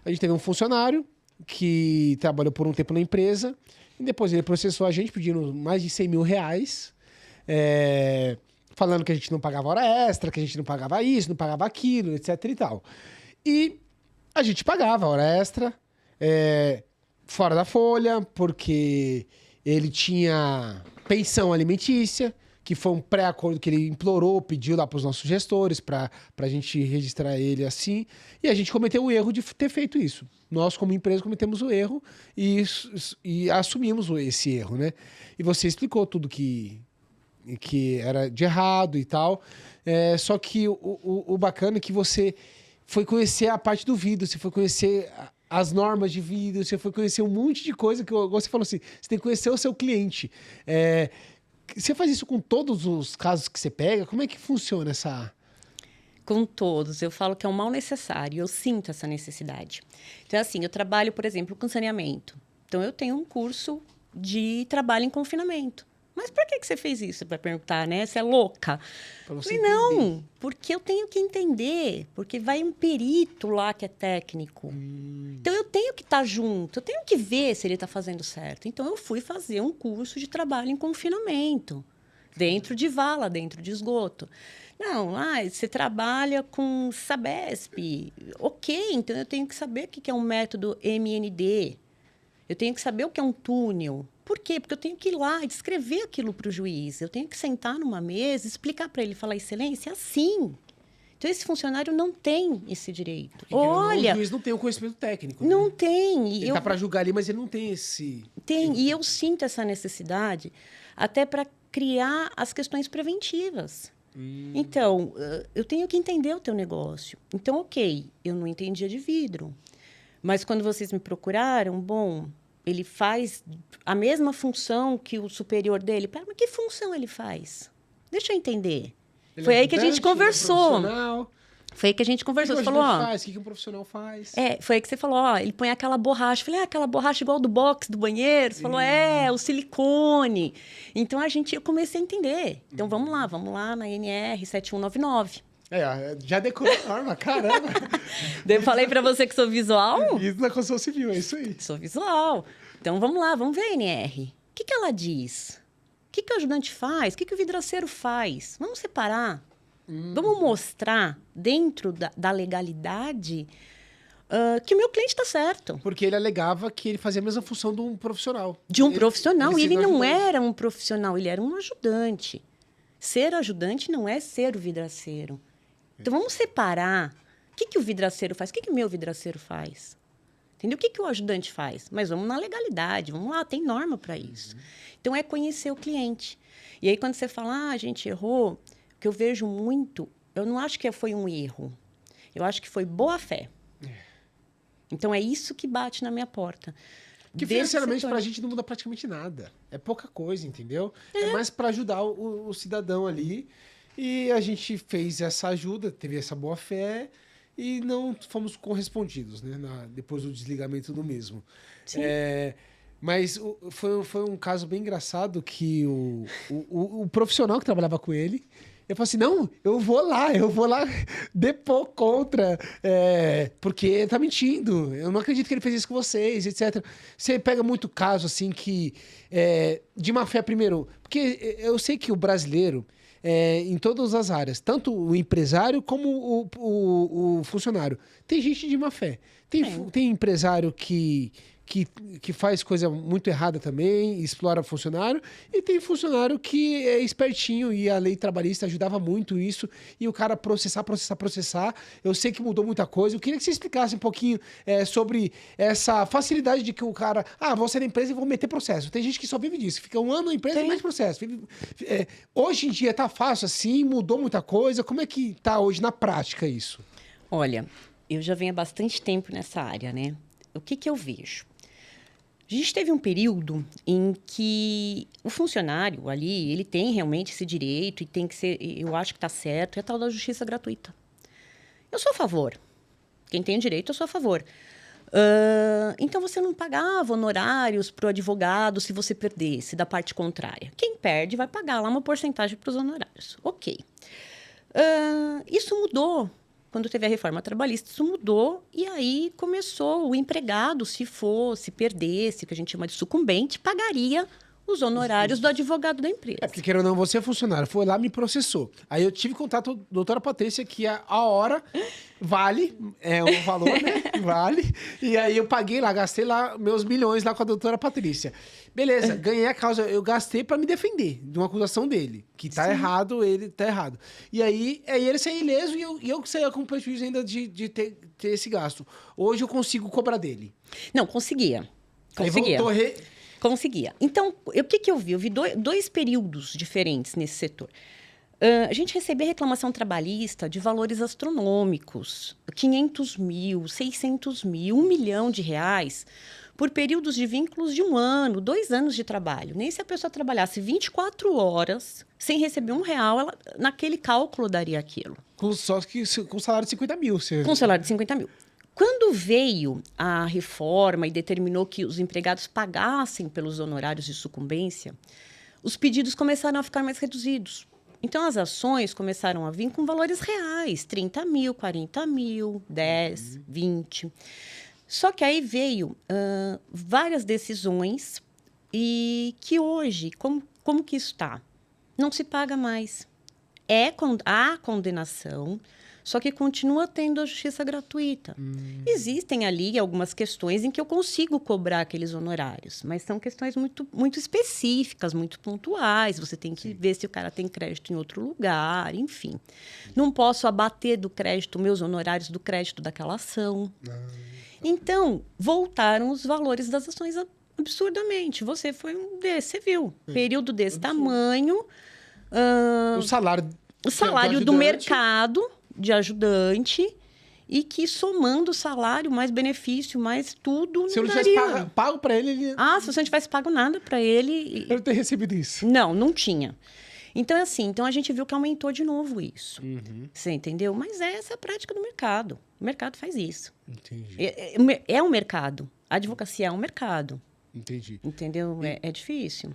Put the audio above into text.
A gente teve um funcionário que trabalhou por um tempo na empresa e depois ele processou a gente pedindo mais de 100 mil reais, falando que a gente não pagava hora extra, que a gente não pagava isso, não pagava aquilo, etc e tal. E a gente pagava hora extra, fora da folha, porque ele tinha pensão alimentícia, que foi um pré-acordo que ele implorou, pediu lá para os nossos gestores para a gente registrar ele assim. E a gente cometeu o erro de ter feito isso. Nós, como empresa, cometemos o erro e assumimos esse erro, né? E você explicou tudo que era de errado e tal. Só que o bacana é que você foi conhecer a parte do vidro, você foi conhecer as normas de vidro, você foi conhecer um monte de coisa que você falou assim, você tem que conhecer o seu cliente. Você faz isso com todos os casos que você pega? Como é que funciona essa... Com todos. Eu falo que é um mal necessário. Eu sinto essa necessidade. Então, assim, eu trabalho, por exemplo, com saneamento. Então, eu tenho um curso de trabalho em confinamento. Mas por que você fez isso? Para perguntar, né? Você é louca? Você não, porque eu tenho que entender. Porque vai um perito lá que é técnico. Então, eu tenho que estar junto. Eu tenho que ver se ele está fazendo certo. Então, eu fui fazer um curso de trabalho em confinamento. Dentro de vala, dentro de esgoto. Não, você trabalha com Sabesp. Ok, então eu tenho que saber o que é um método MND. Eu tenho que saber o que é um túnel. Por quê? Porque eu tenho que ir lá e descrever aquilo para o juiz. Eu tenho que sentar numa mesa, explicar para ele, falar, excelência, assim. Então, esse funcionário não tem esse direito. Porque, olha, o juiz não tem o conhecimento técnico. Não, né? tem. Ele está para julgar ali, mas ele não tem esse... Tem, e eu sinto essa necessidade até para criar as questões preventivas. Então, eu tenho que entender o teu negócio. Então, ok, eu não entendia de vidro. Mas quando vocês me procuraram, bom, ele faz a mesma função que o superior dele. Pera, mas que função ele faz? Deixa eu entender. Foi aí que a gente conversou. Foi aí que a gente conversou. Você falou, o que um profissional faz? Foi aí que você falou, ele põe aquela borracha. Eu falei, aquela borracha igual do box do banheiro. Você falou, o silicone. Então, eu comecei a entender. Então, vamos lá na NR 7199. Já decorou a norma, caramba. Eu falei para você que sou visual? Isso na construção civil, é isso aí. Sou visual. Então, vamos lá, vamos ver a NR. O que ela diz? O que o ajudante faz? O que o vidraceiro faz? Vamos separar. Vamos mostrar, dentro da legalidade, que o meu cliente está certo. Porque ele alegava que ele fazia a mesessa função de um profissional. De um profissional. E ele não era um profissional, ele era um ajudante. Ser ajudante não é ser o vidraceiro. Então, vamos separar. O que o vidraceiro faz? O que o meu vidraceiro faz? Entendeu? O que o ajudante faz? Mas vamos na legalidade, vamos lá, tem norma para isso. Então, é conhecer o cliente. E aí, quando você fala, a gente errou... O que eu vejo muito, eu não acho que foi um erro. Eu acho que foi boa-fé. Então, é isso que bate na minha porta. Que financeiramente para a gente não muda praticamente nada. É pouca coisa, entendeu? É mais para ajudar o cidadão ali. E a gente fez essa ajuda, teve essa boa-fé e não fomos correspondidos, né? Depois do desligamento do mesmo. Sim. Mas foi um caso bem engraçado que o profissional que trabalhava com ele... Eu falei assim, não, eu vou lá depor contra, porque tá mentindo, eu não acredito que ele fez isso com vocês, etc. Você pega muito caso, assim, que de má fé, primeiro, porque eu sei que o brasileiro, em todas as áreas, tanto o empresário como o funcionário, tem gente de má fé. Tem empresário que faz coisa muito errada também, explora funcionário, e tem funcionário que é espertinho e a lei trabalhista ajudava muito isso, e o cara processar. Eu sei que mudou muita coisa. Eu queria que você explicasse um pouquinho sobre essa facilidade de que o cara, vou sair da empresa e vou meter processo. Tem gente que só vive disso, fica um ano na empresa e mete processo. Hoje em dia tá fácil assim, mudou muita coisa. Como é que tá hoje na prática isso? Olha, eu já venho há bastante tempo nessa área, né? O que eu vejo? A gente teve um período em que o funcionário ali, ele tem realmente esse direito e tem que ser, eu acho que está certo, é a tal da justiça gratuita. Eu sou a favor. Quem tem direito, eu sou a favor. Então, você não pagava honorários para o advogado se você perdesse da parte contrária. Quem perde vai pagar lá uma porcentagem para os honorários. Ok. Isso mudou. quando teve a reforma trabalhista, isso mudou e aí começou o empregado, se perdesse, que a gente chama de sucumbente, pagaria os honorários do advogado da empresa. Porque querendo ou não, você é funcionário, foi lá, me processou. Aí eu tive contato com a doutora Patrícia, que a hora vale, é um valor, né? Vale. E aí eu paguei lá, gastei lá meus milhões lá com a doutora Patrícia. Beleza, ganhei a causa, eu gastei pra me defender de uma acusação dele, que tá errado, ele tá errado. E aí ele saiu ileso e eu saí com prejuízo ainda de ter esse gasto. Hoje eu consigo cobrar dele. Não, conseguia. Aí voltou Conseguia. Então, o que eu vi? Eu vi dois períodos diferentes nesse setor. A gente recebia reclamação trabalhista de valores astronômicos, 500 mil, 600 mil, R$1 milhão, por períodos de vínculos de 1 ano, 2 anos de trabalho. Nem se a pessoa trabalhasse 24 horas sem receber R$1, ela, naquele cálculo, daria aquilo. Só que com salário de 50 mil. Com salário de 50 mil. Quando veio a reforma e determinou que os empregados pagassem pelos honorários de sucumbência, os pedidos começaram a ficar mais reduzidos. Então, as ações começaram a vir com valores reais, 30 mil, 40 mil, 10, 20. Só que aí veio várias decisões e que hoje, como que isso está? Não se paga mais. Há condenação, só que continua tendo a justiça gratuita. Existem ali algumas questões em que eu consigo cobrar aqueles honorários, mas são questões muito, muito específicas, muito pontuais. Você tem que ver se o cara tem crédito em outro lugar, enfim. Não posso abater do crédito, meus honorários do crédito daquela ação. Então, voltaram os valores das ações absurdamente. Você foi um desses, você viu. Período desse tamanho. O salário do mercado de ajudante e que somando o salário, mais benefício, mais tudo, se eu não daria. tivesse pago para ele... Se você não tivesse pago nada para ele... Eu não teria recebido isso. Não tinha. Então, é assim, a gente viu que aumentou de novo isso. Você entendeu? Mas essa é a prática do mercado. O mercado faz isso. Entendi. É um mercado. A advocacia é um mercado. Entendi. Entendeu? É difícil.